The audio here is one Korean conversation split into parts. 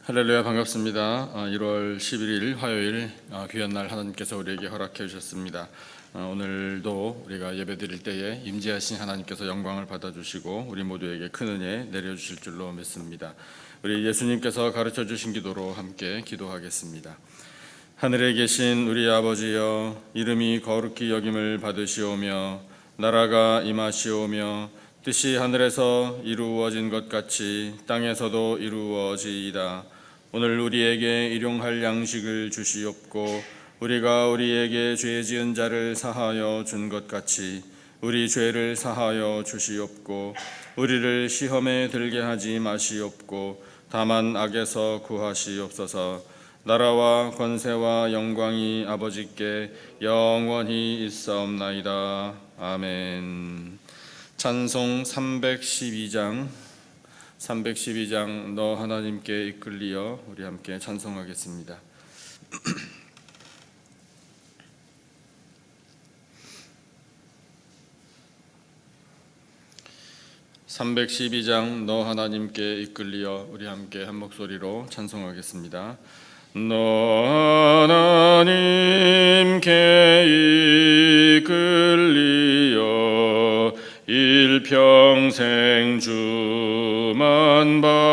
할렐루야, 반갑습니다. 1월 11일 화요일 귀한 날 하나님께서 우리에게 허락해 주셨습니다. 오늘도 우리가 예배드릴 때에 임재하신 하나님께서 영광을 받아주시고 우리 모두에게 큰 은혜 내려주실 줄로 믿습니다. 우리 예수님께서 가르쳐 주신 기도로 함께 기도하겠습니다. 하늘에 계신 우리 아버지여, 이름이 거룩히 여김을 받으시오며 나라가 임하시오며 뜻이 하늘에서 이루어진 것 같이 땅에서도 이루어지이다. 오늘 우리에게 일용할 양식을 주시옵고 우리가 우리에게 죄 지은 자를 사하여 준 것 같이 우리 죄를 사하여 주시옵고 우리를 시험에 들게 하지 마시옵고 다만 악에서 구하시옵소서. 나라와 권세와 영광이 아버지께 영원히 있사옵나이다. 아멘. 찬송 312장 너 하나님께 이끌리어 우리 함께 찬송하겠습니다. 312장 너 하나님께 이끌리어 우리 함께 한 목소리로 찬송하겠습니다. 너 하나님께 이끌리어 일평생 주만 바라면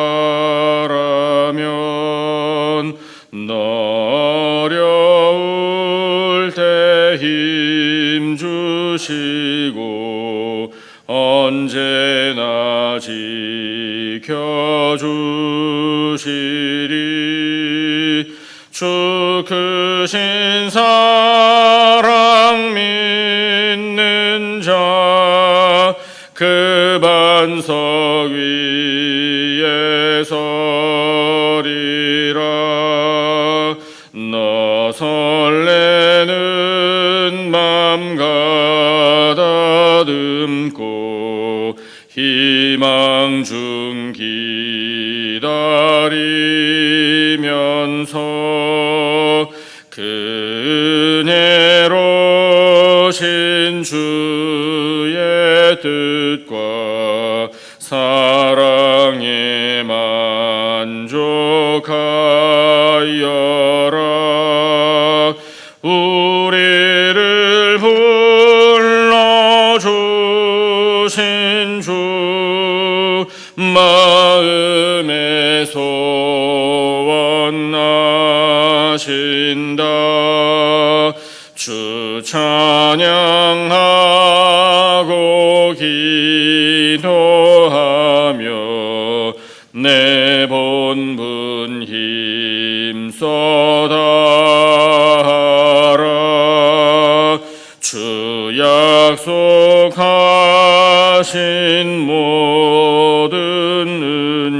너 어려울 때 힘 주시고 언제나 지켜주시리. 주 크신 사랑 믿는 자 그 반석 위에 서리라. 너 설레는 맘 가다듬고 희망 중 기다리면서 그 은혜로신 주의 뜻과 사랑에 만족하여라. 우리를 불러주신 주 마음에 소원하신다. 주 찬양하고 기도하며 내 본분 힘써 다하라. 주 약속하신 모든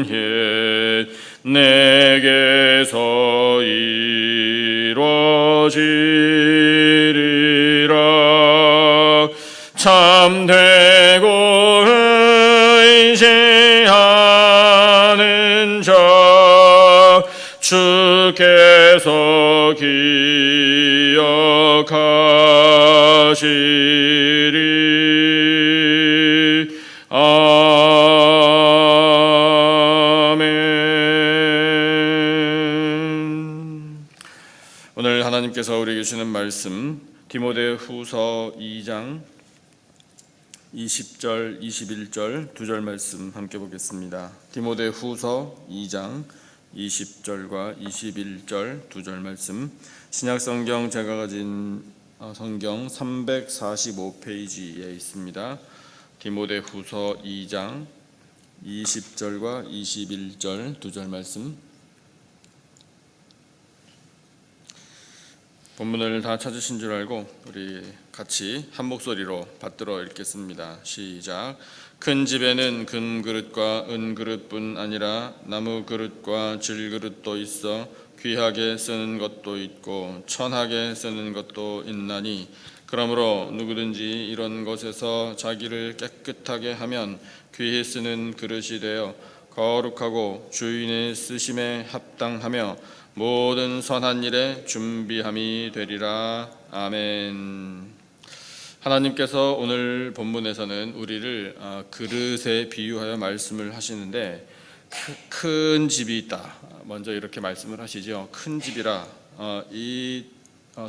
은혜 내게서 이루어지리라. 참되고 의지하는 자 주께서 기억하시리. 아멘. 오늘 하나님께서 우리에게 주시는 말씀 디모데후서 2장 20절, 21절 두 절 말씀 함께 보겠습니다. 디모데후서 2장 20절과 21절 두 절 말씀, 신약성경 제가 가진 성경 345페이지에 있습니다. 디모데후서 2장 20절과 21절 두 절 말씀, 본문을 다 찾으신 줄 알고 우리 같이 한 목소리로 받들어 읽겠습니다. 시작. 큰 집에는 금 그릇과 은 그릇뿐 아니라 나무 그릇과 질 그릇도 있어 귀하게 쓰는 것도 있고 천하게 쓰는 것도 있나니, 그러므로 누구든지 이런 것에서 자기를 깨끗하게 하면 귀히 쓰는 그릇이 되어 거룩하고 주인의 쓰심에 합당하며 모든 선한 일에 준비함이 되리라. 아멘. 하나님께서 오늘 본문에서는 우리를 그릇에 비유하여 말씀을 하시는데, 큰 집이 있다. 먼저 이렇게 말씀을 하시죠. 큰 집이라. 이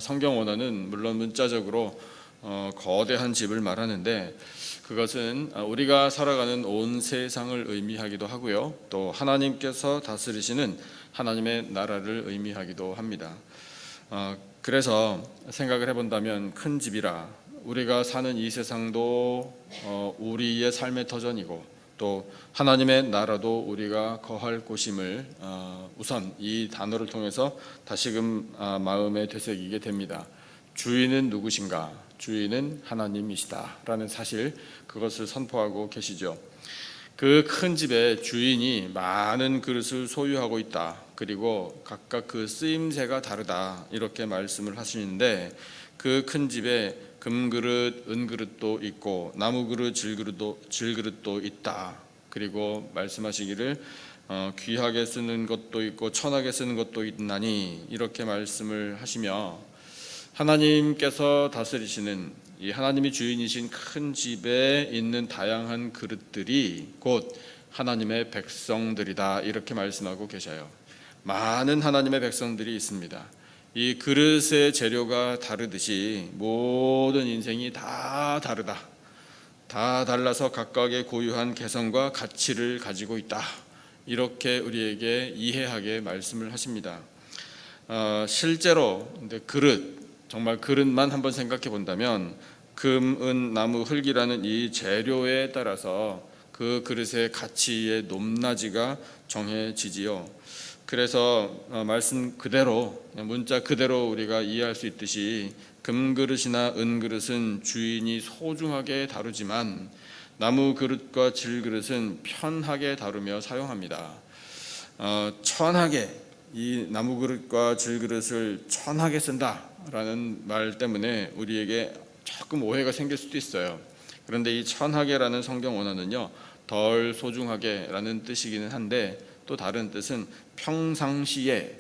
성경 원어는 물론 문자적으로 거대한 집을 말하는데, 그것은 우리가 살아가는 온 세상을 의미하기도 하고요, 또 하나님께서 다스리시는 하나님의 나라를 의미하기도 합니다. 그래서 생각을 해본다면 큰 집이라, 우리가 사는 이 세상도 우리의 삶의 터전이고 또 하나님의 나라도 우리가 거할 곳임을 우선 이 단어를 통해서 다시금 마음에 되새기게 됩니다. 주인은 누구신가? 주인은 하나님이시다라는 사실, 그것을 선포하고 계시죠. 그 큰 집의 주인이 많은 그릇을 소유하고 있다. 그리고 각각 그 쓰임새가 다르다. 이렇게 말씀을 하시는데, 그 큰 집에 금그릇, 은그릇도 있고 나무그릇, 질그릇도 있다. 그리고 말씀하시기를 귀하게 쓰는 것도 있고 천하게 쓰는 것도 있나니, 이렇게 말씀을 하시며, 하나님께서 다스리시는 이 하나님이 주인이신 큰 집에 있는 다양한 그릇들이 곧 하나님의 백성들이다. 이렇게 말씀하고 계셔요. 많은 하나님의 백성들이 있습니다. 이 그릇의 재료가 다르듯이 모든 인생이 다 다르다. 다 달라서 각각의 고유한 개성과 가치를 가지고 있다. 이렇게 우리에게 이해하게 말씀을 하십니다. 실제로 근데 정말 그릇만 한번 생각해 본다면 금, 은, 나무, 흙이라는 이 재료에 따라서 그 그릇의 가치의 높낮이가 정해지지요. 그래서 말씀 그대로, 문자 그대로 우리가 이해할 수 있듯이 금그릇이나 은그릇은 주인이 소중하게 다루지만 나무 그릇과 질그릇은 편하게 다루며 사용합니다. 천하게, 이 나무 그릇과 질그릇을 천하게 쓴다라는 말 때문에 우리에게 조금 오해가 생길 수도 있어요. 그런데 이 천하게라는 성경 원어는요, 덜 소중하게라는 뜻이기는 한데 또 다른 뜻은 평상시에,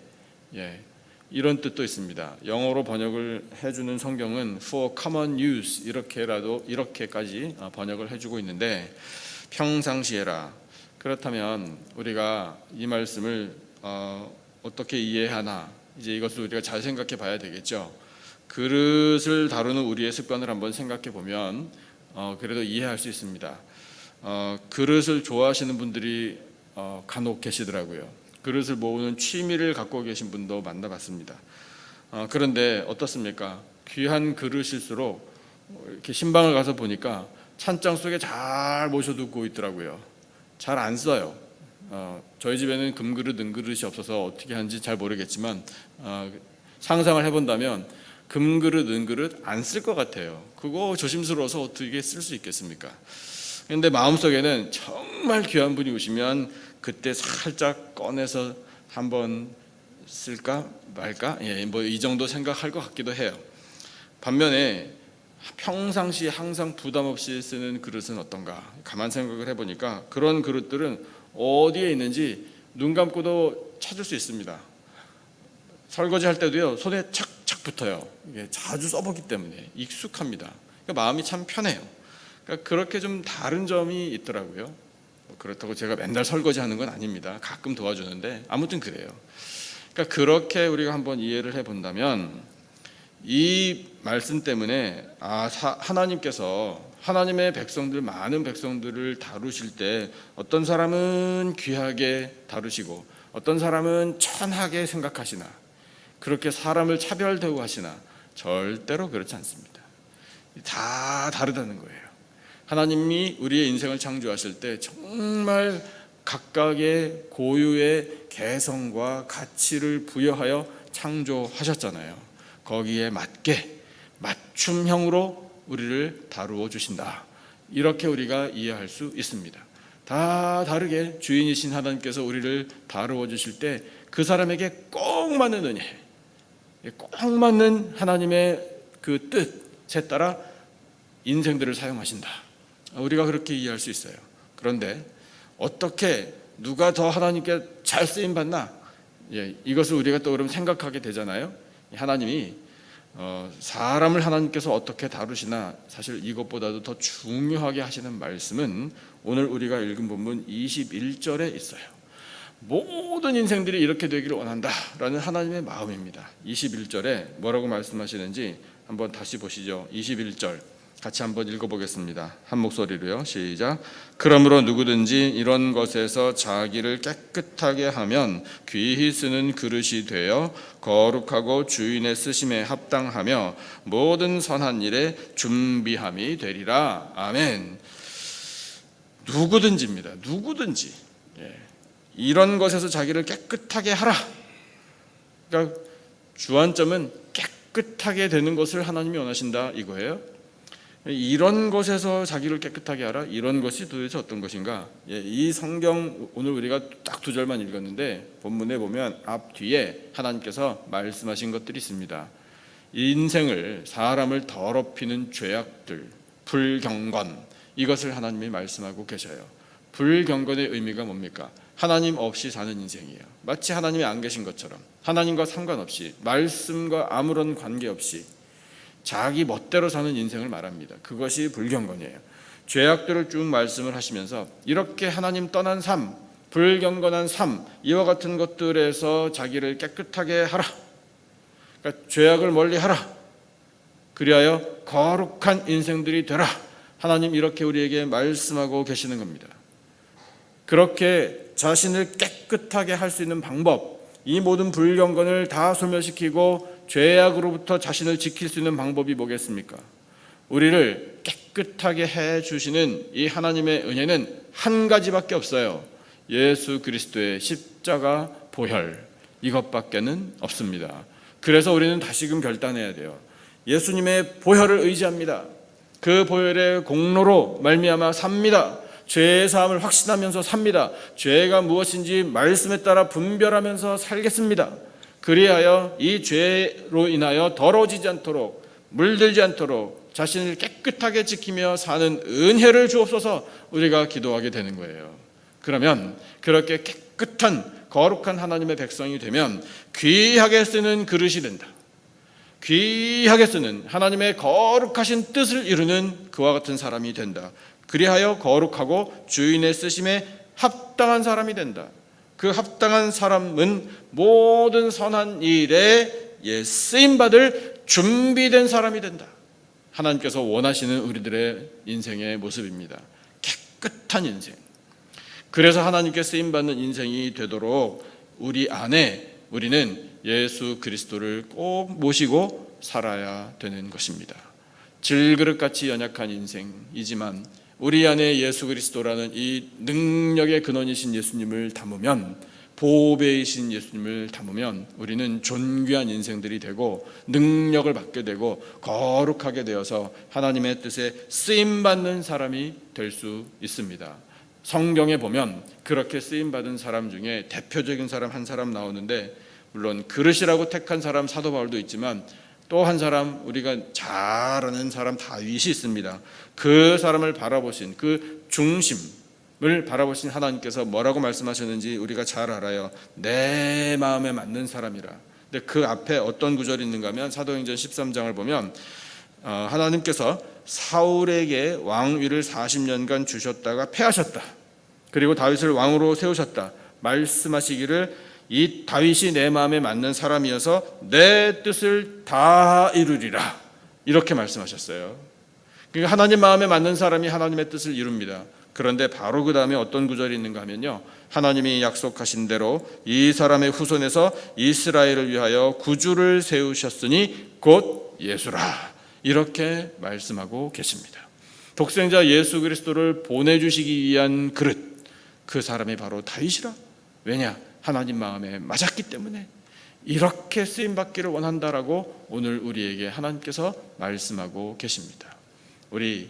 이런 뜻도 있습니다. 영어로 번역을 해주는 성경은 for common use 이렇게까지 번역을 해주고 있는데, 평상시에라. 그렇다면 우리가 이 말씀을 어떻게 이해하나, 이제 이것을 우리가 잘 생각해 봐야 되겠죠. 그릇을 다루는 우리의 습관을 한번 생각해 보면 그래도 이해할 수 있습니다. 그릇을 좋아하시는 분들이 간혹 계시더라고요. 그릇을 모으는 취미를 갖고 계신 분도 만나봤습니다. 그런데 어떻습니까? 귀한 그릇일수록 이렇게 신방을 가서 보니까 찬장 속에 잘 모셔두고 있더라고요. 잘 안 써요. 저희 집에는 금그릇, 은그릇이 없어서 어떻게 하는지 잘 모르겠지만 상상을 해본다면 금그릇, 은그릇 안 쓸 것 같아요. 그거 조심스러워서 어떻게 쓸 수 있겠습니까? 그런데 마음속에는 정말 귀한 분이 오시면 그때 살짝 꺼내서 한번 쓸까 말까, 뭐 이 정도 생각할 것 같기도 해요. 반면에 평상시 항상 부담 없이 쓰는 그릇은 어떤가? 가만 생각을 해보니까 그런 그릇들은 어디에 있는지 눈 감고도 찾을 수 있습니다. 설거지 할 때도요, 손에 착착 붙어요. 이게 자주 써보기 때문에 익숙합니다. 그러니까 마음이 참 편해요. 그러니까 그렇게 좀 다른 점이 있더라고요. 그렇다고 제가 맨날 설거지하는 건 아닙니다. 가끔 도와주는데 아무튼 그래요. 그러니까 그렇게 우리가 한번 이해를 해본다면 이 말씀 때문에 하나님께서 하나님의 백성들, 많은 백성들을 다루실 때 어떤 사람은 귀하게 다루시고 어떤 사람은 천하게 생각하시나, 그렇게 사람을 차별 대우하시나, 절대로 그렇지 않습니다. 다 다르다는 거예요. 하나님이 우리의 인생을 창조하실 때 정말 각각의 고유의 개성과 가치를 부여하여 창조하셨잖아요. 거기에 맞게 맞춤형으로 우리를 다루어 주신다. 이렇게 우리가 이해할 수 있습니다. 다 다르게 주인이신 하나님께서 우리를 다루어 주실 때 그 사람에게 꼭 맞는 은혜, 꼭 맞는 하나님의 그 뜻에 따라 인생들을 사용하신다. 우리가 그렇게 이해할 수 있어요. 그런데 어떻게 누가 더 하나님께 잘 쓰임 받나? 이것을 우리가 또 그럼 생각하게 되잖아요. 하나님이 사람을 하나님께서 어떻게 다루시나, 사실 이것보다도 더 중요하게 하시는 말씀은 오늘 우리가 읽은 본문 21절에 있어요. 모든 인생들이 이렇게 되기를 원한다라는 하나님의 마음입니다. 21절에 뭐라고 말씀하시는지 한번 다시 보시죠. 21절 같이 한번 읽어보겠습니다. 한 목소리로요. 시작. 그러므로 누구든지 이런 것에서 자기를 깨끗하게 하면 귀히 쓰는 그릇이 되어 거룩하고 주인의 쓰심에 합당하며 모든 선한 일에 준비함이 되리라. 아멘. 누구든지입니다. 누구든지. 이런 것에서 자기를 깨끗하게 하라. 그러니까 주안점은 깨끗하게 되는 것을 하나님이 원하신다 이거예요. 이런 것에서 자기를 깨끗하게 하라. 이런 것이 도대체 어떤 것인가? 이 성경 오늘 우리가 딱 2절만 읽었는데 본문에 보면 앞 뒤에 하나님께서 말씀하신 것들이 있습니다. 인생을 사람을 더럽히는 죄악들, 불경건, 이것을 하나님이 말씀하고 계셔요. 불경건의 의미가 뭡니까? 하나님 없이 사는 인생이에요. 마치 하나님이 안 계신 것처럼 하나님과 상관없이 말씀과 아무런 관계없이 자기 멋대로 사는 인생을 말합니다. 그것이 불경건이에요. 죄악들을 쭉 말씀을 하시면서 이렇게 하나님 떠난 삶, 불경건한 삶, 이와 같은 것들에서 자기를 깨끗하게 하라. 그러니까 죄악을 멀리하라. 그리하여 거룩한 인생들이 되라. 하나님 이렇게 우리에게 말씀하고 계시는 겁니다. 그렇게 자신을 깨끗하게 할 수 있는 방법, 이 모든 불경건을 다 소멸시키고 죄악으로부터 자신을 지킬 수 있는 방법이 뭐겠습니까? 우리를 깨끗하게 해주시는 이 하나님의 은혜는 한 가지밖에 없어요. 예수 그리스도의 십자가 보혈, 이것밖에는 없습니다. 그래서 우리는 다시금 결단해야 돼요. 예수님의 보혈을 의지합니다. 그 보혈의 공로로 말미암아 삽니다. 죄의 사함을 확신하면서 삽니다. 죄가 무엇인지 말씀에 따라 분별하면서 살겠습니다. 그리하여 이 죄로 인하여 더러워지지 않도록, 물들지 않도록 자신을 깨끗하게 지키며 사는 은혜를 주옵소서 우리가 기도하게 되는 거예요. 그러면 그렇게 깨끗한 거룩한 하나님의 백성이 되면 귀하게 쓰는 그릇이 된다. 귀하게 쓰는 하나님의 거룩하신 뜻을 이루는 그와 같은 사람이 된다. 그리하여 거룩하고 주인의 쓰심에 합당한 사람이 된다. 그 합당한 사람은 모든 선한 일에 쓰임받을 준비된 사람이 된다. 하나님께서 원하시는 우리들의 인생의 모습입니다. 깨끗한 인생. 그래서 하나님께 쓰임받는 인생이 되도록 우리 안에 우리는 예수 그리스도를 꼭 모시고 살아야 되는 것입니다. 질그릇같이 연약한 인생이지만 우리 안에 예수 그리스도라는 이 능력의 근원이신 예수님을 담으면, 보배이신 예수님을 담으면 우리는 존귀한 인생들이 되고 능력을 받게 되고 거룩하게 되어서 하나님의 뜻에 쓰임받는 사람이 될 수 있습니다. 성경에 보면 그렇게 쓰임받은 사람 중에 대표적인 사람 한 사람 나오는데, 물론 그릇이라고 택한 사람 사도 바울도 있지만 또 한 사람, 우리가 잘 아는 사람 다윗이 있습니다. 그 사람을 바라보신, 그 중심을 바라보신 하나님께서 뭐라고 말씀하셨는지 우리가 잘 알아요. 내 마음에 맞는 사람이라. 근데 그 앞에 어떤 구절이 있는가 하면 사도행전 13장을 보면 하나님께서 사울에게 왕위를 40년간 주셨다가 패하셨다. 그리고 다윗을 왕으로 세우셨다. 말씀하시기를 이 다윗이 내 마음에 맞는 사람이어서 내 뜻을 다 이루리라. 이렇게 말씀하셨어요. 그러니까 하나님 마음에 맞는 사람이 하나님의 뜻을 이룹니다. 그런데 바로 그 다음에 어떤 구절이 있는가 하면요, 하나님이 약속하신 대로 이 사람의 후손에서 이스라엘을 위하여 구주를 세우셨으니 곧 예수라. 이렇게 말씀하고 계십니다. 독생자 예수 그리스도를 보내주시기 위한 그릇, 그 사람이 바로 다윗이라. 왜냐? 하나님 마음에 맞았기 때문에 이렇게 쓰임받기를 원한다라고 오늘 우리에게 하나님께서 말씀하고 계십니다. 우리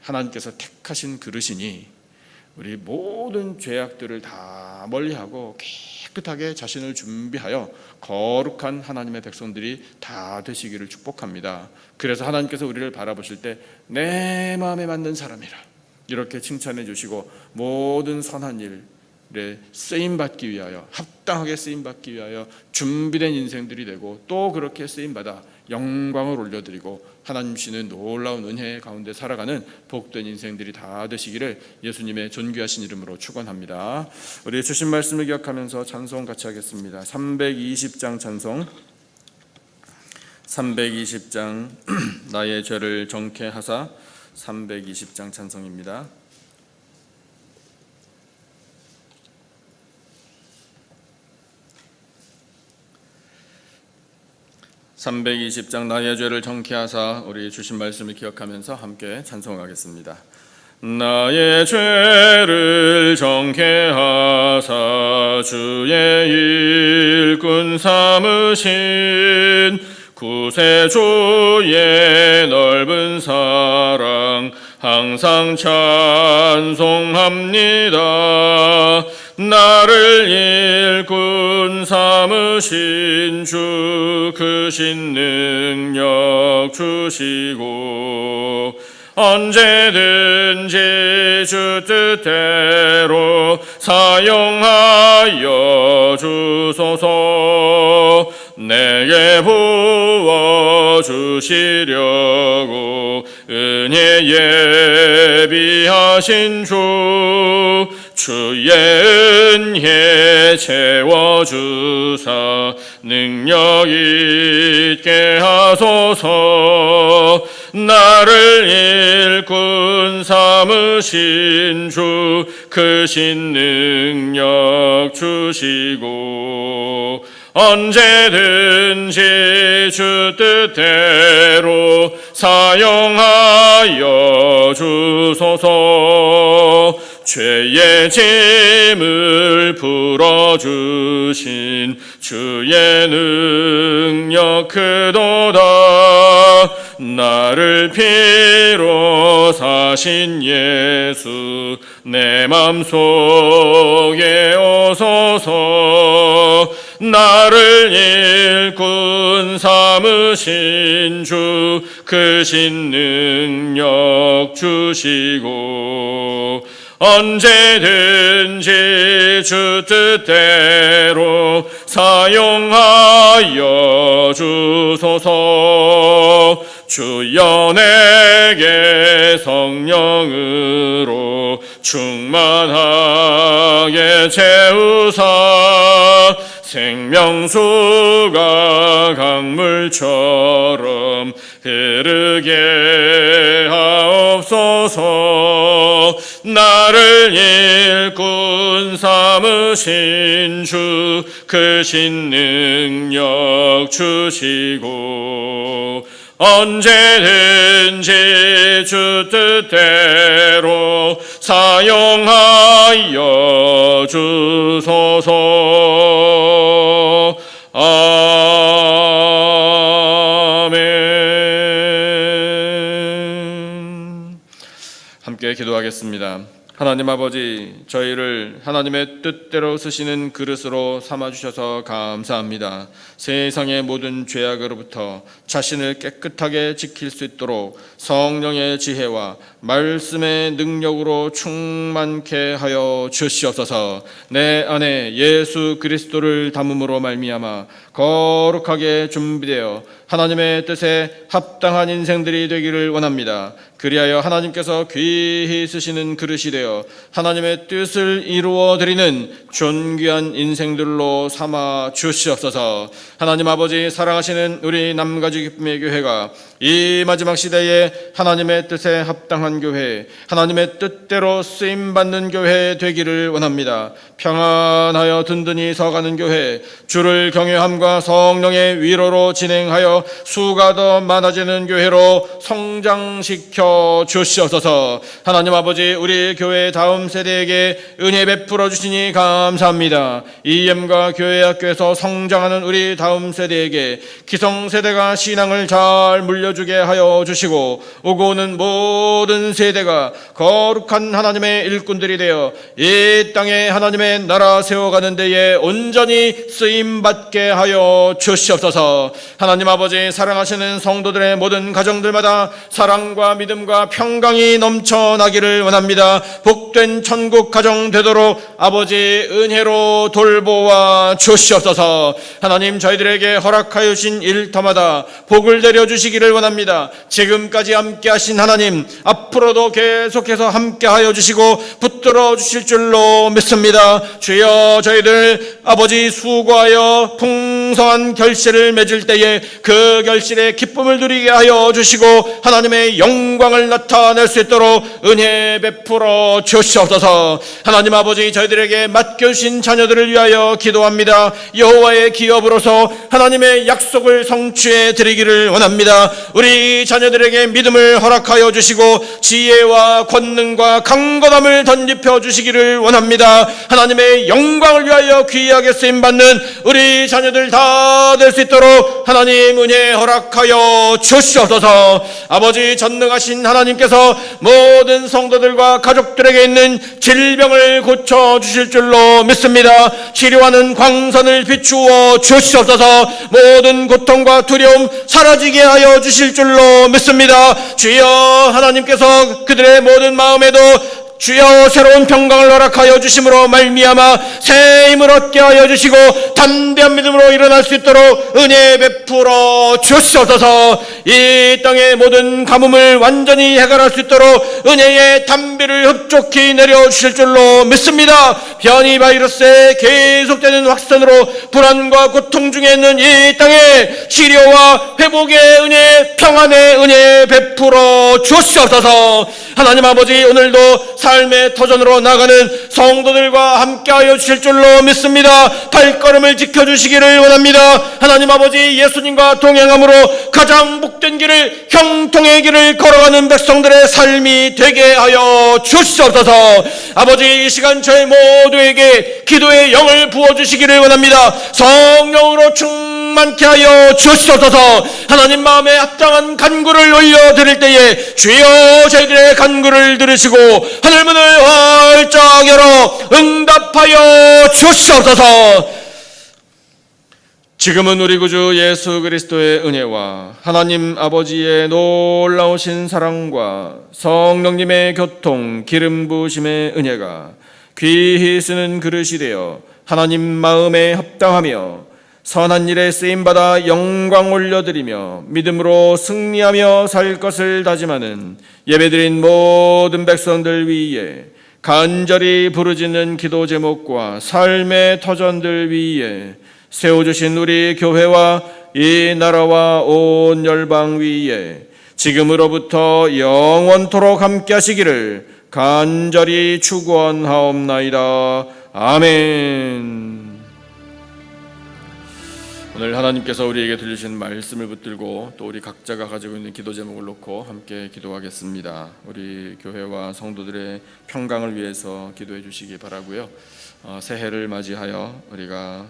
하나님께서 택하신 그릇이니 우리 모든 죄악들을 다 멀리하고 깨끗하게 자신을 준비하여 거룩한 하나님의 백성들이 다 되시기를 축복합니다. 그래서 하나님께서 우리를 바라보실 때 내 마음에 맞는 사람이라 이렇게 칭찬해 주시고 모든 선한 일, 쓰임받기 위하여, 합당하게 쓰임받기 위하여 준비된 인생들이 되고, 또 그렇게 쓰임받아 영광을 올려드리고 하나님 주시는 놀라운 은혜 가운데 살아가는 복된 인생들이 다 되시기를 예수님의 존귀하신 이름으로 축원합니다. 우리 주신 말씀을 기억하면서 찬송 같이 하겠습니다. 320장 찬송, 320장 나의 죄를 정케 하사, 320장 찬송입니다. 320장 나의 죄를 정케 하사, 우리 주신 말씀을 기억하면서 함께 찬송하겠습니다. 나의 죄를 정케 하사 주의 일꾼 삼으신 구세주의 넓은 사랑 항상 찬송합니다. 나를 일꾼 삼으신 주 크신 능력 주시고 언제든지 주 뜻대로 사용하여 주소서. 내게 부어주시려고 은혜 예비하신 주 주의 은혜 채워주사 능력 있게 하소서. 나를 일꾼 삼으신 주 크신 능력 주시고 언제든지 주 뜻대로 사용하여 주소서. 죄의 짐을 풀어주신 주의 능력 크도다. 나를 피로 사신 예수 내 맘속에 오소서. 나를 일꾼 삼으신 주 크신 능력 주시고 언제든지 주 뜻대로 사용하여 주소서. 주여 내게 성령으로 충만하게 채우사 생명수가 강물처럼 흐르게 하옵소서. 나를 일꾼 삼으신 주 크신 능력 주시고 언제든지 주 뜻대로 사용하여 주소서. 아멘. 함께 기도하겠습니다. 하나님 아버지, 저희를 하나님의 뜻대로 쓰시는 그릇으로 삼아주셔서 감사합니다. 세상의 모든 죄악으로부터 자신을 깨끗하게 지킬 수 있도록 성령의 지혜와 말씀의 능력으로 충만케 하여 주시옵소서. 내 안에 예수 그리스도를 담음으로 말미암아 거룩하게 준비되어 하나님의 뜻에 합당한 인생들이 되기를 원합니다. 그리하여 하나님께서 귀히 쓰시는 그릇이 되어 하나님의 뜻을 이루어 드리는 존귀한 인생들로 삼아 주시옵소서. 하나님 아버지, 사랑하시는 우리 남가주 기쁨의 교회가 이 마지막 시대에 하나님의 뜻에 합당한 교회, 하나님의 뜻대로 쓰임받는 교회 되기를 원합니다. 평안하여 든든히 서가는 교회, 주를 경외함과 성령의 위로로 진행하여 수가 더 많아지는 교회로 성장시켜 주시옵소서. 하나님 아버지, 우리 교회 다음 세대에게 은혜 베풀어 주시니 감사합니다. EM과 교회학교에서 성장하는 우리 다음 세대에게 기성세대가 신앙을 잘 물려주게 하여 주시고 오고 오는 모든 세대가 거룩한 하나님의 일꾼들이 되어 이 땅에 하나님의 나라 세워가는 데에 온전히 쓰임받게 하여 주시옵소서. 하나님 아버지, 사랑하시는 성도들의 모든 가정들마다 사랑과 믿음 믿음과 평강이 넘쳐나기를 원합니다. 복된 천국 가정 되도록 아버지 은혜로 돌보아 주시옵소서. 하나님, 저희들에게 허락하여 주신 일터마다 복을 내려주시기를 원합니다. 지금까지 함께 하신 하나님, 앞으로도 계속해서 함께하여 주시고 붙들어 주실 줄로 믿습니다. 주여, 저희들 아버지 수고하여 풍성한 결실을 맺을 때에 그 결실에 기쁨을 누리게 하여 주시고 하나님의 영광을 나타낼 수 있도록 은혜 베풀어 주시옵소서. 하나님 아버지, 저희들에게 맡겨주신 자녀들을 위하여 기도합니다. 여호와의 기업으로서 하나님의 약속을 성취해 드리기를 원합니다. 우리 자녀들에게 믿음을 허락하여 주시고 지혜와 권능과 강건함을 덧입혀 주시기를 원합니다. 하나님의 영광을 위하여 귀하게 쓰임받는 우리 자녀들 다 될 수 있도록 하나님 은혜 허락하여 주시옵소서. 아버지, 전능하신 하나님께서 모든 성도들과 가족들에게 있는 질병을 고쳐주실 줄로 믿습니다. 치료하는 광선을 비추어 주시옵소서. 모든 고통과 두려움 사라지게 하여 주실 줄로 믿습니다. 주여, 하나님께서 그들의 모든 마음에도 주여 새로운 평강을 허락하여 주심으로 말미암아 새 힘을 얻게 하여 주시고 담대한 믿음으로 일어날 수 있도록 은혜 베풀어 주시옵소서. 이 땅의 모든 가뭄을 완전히 해결할 수 있도록 은혜의 담비를 흡족히 내려주실 줄로 믿습니다. 변이 바이러스의 계속되는 확산으로 불안과 고통 중에 있는 이 땅에 치료와 회복의 은혜, 평안의 은혜 베풀어 주시옵소서. 하나님 아버지, 오늘도 삶의 터전으로 나가는 성도들과 함께하여 주실 줄로 믿습니다. 발걸음을 지켜주시기를 원합니다. 하나님 아버지, 예수님과 동행함으로 가장 복된 길을, 형통의 길을 걸어가는 백성들의 삶이 되게 하여 주시옵소서. 아버지, 이 시간 저희 모두에게 기도의 영을 부어주시기를 원합니다. 성령으로 충만케 하여 주시옵소서. 하나님 마음에 합당한 간구를 올려드릴 때에 주여 저희들의 간구를 들으시고 하늘문을 활짝 열어 응답하여 주시옵소서. 지금은 우리 구주 예수 그리스도의 은혜와 하나님 아버지의 놀라우신 사랑과 성령님의 교통 기름 부으심의 은혜가 귀히 쓰는 그릇이 되어 하나님 마음에 합당하며 선한 일에 쓰임받아 영광 올려드리며 믿음으로 승리하며 살 것을 다짐하는 예배드린 모든 백성들 위에 간절히 부르짖는 기도 제목과 삶의 터전들 위에 세워주신 우리 교회와 이 나라와 온 열방 위에 지금으로부터 영원토록 함께 하시기를 간절히 축원하옵나이다. 아멘. 오늘 하나님께서 우리에게 들려주신 말씀을 붙들고 또 우리 각자가 가지고 있는 기도 제목을 놓고 함께 기도하겠습니다. 우리 교회와 성도들의 평강을 위해서 기도해 주시기 바라고요. 새해를 맞이하여 우리가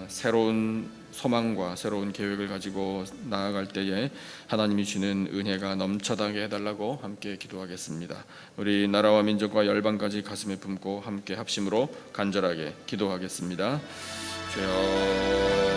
새로운 소망과 새로운 계획을 가지고 나아갈 때에 하나님이 주는 은혜가 넘쳐나게 해달라고 함께 기도하겠습니다. 우리 나라와 민족과 열방까지 가슴에 품고 함께 합심으로 간절하게 기도하겠습니다. 주여,